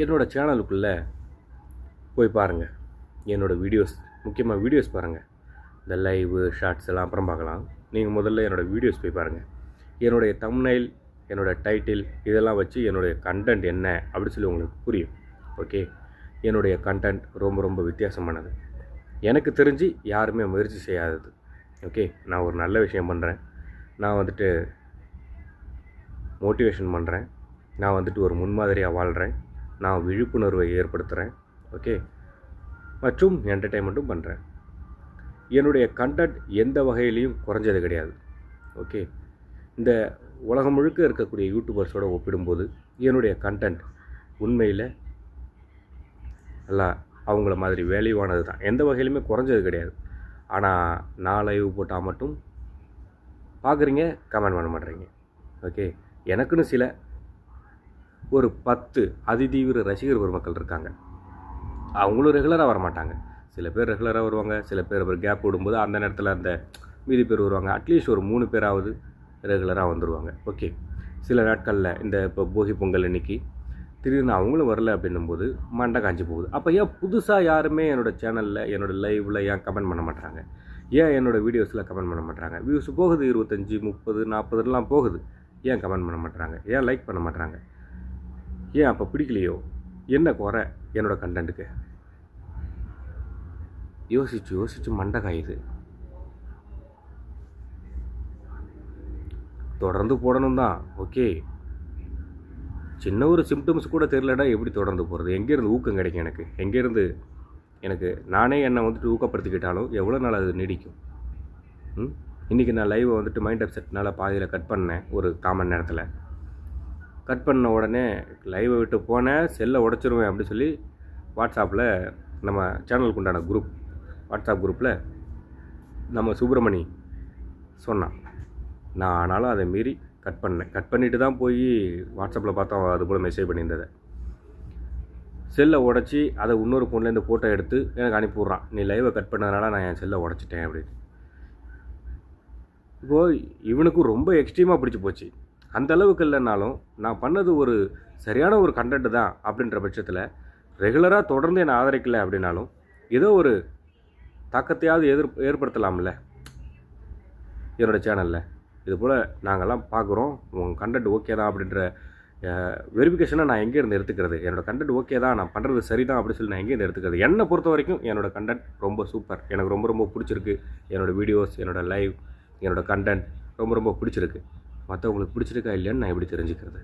என்னோடய சேனலுக்குள்ளே போய் பாருங்கள். என்னோடய வீடியோஸ், முக்கியமாக வீடியோஸ் பாருங்கள். இந்த லைவு ஷார்ட்ஸ் எல்லாம் அப்புறம் பார்க்கலாம். நீங்கள் முதல்ல என்னோடய வீடியோஸ் போய் பாருங்கள். என்னுடைய தம்ப்நெயில், என்னோடய டைட்டில் இதெல்லாம் வச்சு என்னுடைய கண்டென்ட் என்ன அப்படின்னு சொல்லி உங்களுக்கு புரியும். ஓகே, என்னுடைய கண்டென்ட் ரொம்ப ரொம்ப வித்தியாசமானது. எனக்கு தெரிஞ்சு யாருமே முயற்சி செய்யாதது. ஓகே, நான் ஒரு நல்ல விஷயம் பண்ணுறேன். நான் வந்துட்டு மோட்டிவேஷன் பண்ணுறேன். நான் வந்துட்டு ஒரு முன்மாதிரியாக வாழ்கிறேன். நான் விழிப்புணர்வை ஏற்படுத்துகிறேன். ஓகே, மற்றும் என்டர்டெயின்மெண்ட்டும் பண்ணுறேன். என்னுடைய கண்டென்ட் எந்த வகையிலையும் குறைஞ்சது கிடையாது. ஓகே, இந்த உலகம் முழுக்க இருக்கக்கூடிய யூடியூபர்ஸோடு ஒப்பிடும்போது என்னுடைய கண்டென்ட் உண்மையில் நல்லா அவங்கள மாதிரி வேல்யூவானது தான். எந்த வகையிலுமே குறைஞ்சது கிடையாது. ஆனால் நான் லைவ் போட்டால் மட்டும் பார்க்குறீங்க, கமெண்ட் பண்ண மாட்டேறீங்க. ஓகே, எனக்குன்னு சில ஒரு 10 அதிதீவிர ரசிகர் பெருமக்கள் இருக்காங்க. அவங்களும் ரெகுலராக வரமாட்டாங்க. சில பேர் ரெகுலராக வருவாங்க, சில பேர் அப்புறம் கேப் விடும்போது அந்த நேரத்தில் அந்த மீதி பேர் வருவாங்க. அட்லீஸ்ட் ஒரு 3 பேராவது ரெகுலராக வந்துடுவாங்க. ஓகே, சில நாட்களில் இந்த இப்போ போகி பொங்கல் அன்றைக்கி திடீர்னு அவங்களும் வரல அப்படின்னும்போது மண்டை காஞ்சி போகுது. அப்போ ஏன் புதுசாக யாருமே என்னோடய சேனலில், என்னோடய லைவில் ஏன் கமெண்ட் பண்ண மாட்டாங்க? ஏன் என்னோடய வீடியோஸில் கமெண்ட் பண்ண மாட்டாங்க? வியூஸ் போகுது, 25, 30, 40லாம் போகுது. ஏன் கமெண்ட் பண்ண மாட்டாங்க? ஏன் லைக் பண்ண மாட்டாங்க? ஏன் அப்போ பிடிக்கலையோ? என்ன குறை என்னோடய கண்டென்ட்டுக்கு? யோசித்து மண்டை காயுது. தொடர்ந்து போடணும் தான். ஓகே, சின்ன ஒரு சிம்டம்ஸ் கூட தெரியலடா, எப்படி தொடர்ந்து போகிறது? எங்கேருந்து ஊக்கம் கிடைக்கும் எனக்கு? எங்கேருந்து எனக்கு நானே என்னை வந்துட்டு ஊக்கப்படுத்திக்கிட்டாலும் எவ்வளோ நாள் அது நீடிக்கும்? இன்றைக்கி நான் லைவை வந்துட்டு மைண்ட் அப்செட்னால் பாதியில் கட் பண்ணேன். ஒரு 1/4 மணி நேரத்தில் கட் பண்ண உடனே லைவை விட்டு போனேன், செல்லை உடச்சிருவேன் அப்படி சொல்லி வாட்ஸ்அப்பில் நம்ம சேனலுக்கு உண்டான குரூப், வாட்ஸ்அப் குரூப்பில் நம்ம சுப்பிரமணி சொன்னான். நான் ஆனாலும் அதை மீறி கட் பண்ணேன். கட் பண்ணிவிட்டு தான் போய் வாட்ஸ்அப்பில் பார்த்தோம் அது போல் மெசேஜ் பண்ணியிருந்ததை. செல்லை உடச்சி அதை இன்னொரு ஃபோன்லேருந்து ஃபோட்டோ எடுத்து எனக்கு அனுப்பிவிட்றான். நீ லைவை கட் பண்ணதுனால நான் என் செல்லை உடச்சிட்டேன் அப்படின்னு. இப்போது இவனுக்கும் ரொம்ப எக்ஸ்ட்ரீமாக பிடிச்சி போச்சு. அந்தளவுக்கு இல்லைனாலும் நான் பண்ணது ஒரு சரியான ஒரு கண்டென்ட் தான் அப்படின்ற பட்சத்தில் ரெகுலராக தொடர்ந்து என்னை ஆதரிக்கலை அப்படின்னாலும் ஏதோ ஒரு தாக்கத்தையாவது ஏற்படுத்தலாம்ல என்னோடய சேனலில். இதுபோல் நாங்கள்லாம் பார்க்குறோம், உங்கள் கண்டென்ட் ஓகே தான் அப்படின்ற வெரிஃபிகேஷனை நான் எங்கேருந்து எடுத்துக்கிறது? என்னோடய கண்டென்ட் ஓகே தான், நான் பண்ணுறது சரி தான் அப்படி சொல்லி நான் எங்கேருந்து எடுத்துக்கிறது? என்னை பொறுத்த வரைக்கும் என்னோடய கண்டென்ட் ரொம்ப சூப்பர். எனக்கு ரொம்ப ரொம்ப பிடிச்சிருக்கு. என்னோடய வீடியோஸ், என்னோடய லைவ், என்னோடய கண்டென்ட் ரொம்ப ரொம்ப பிடிச்சிருக்கு. மற்றவங்களுக்கு பிடிச்சிருக்கா இல்லையான்னு நான் எப்படி தெரிஞ்சுக்கிறது?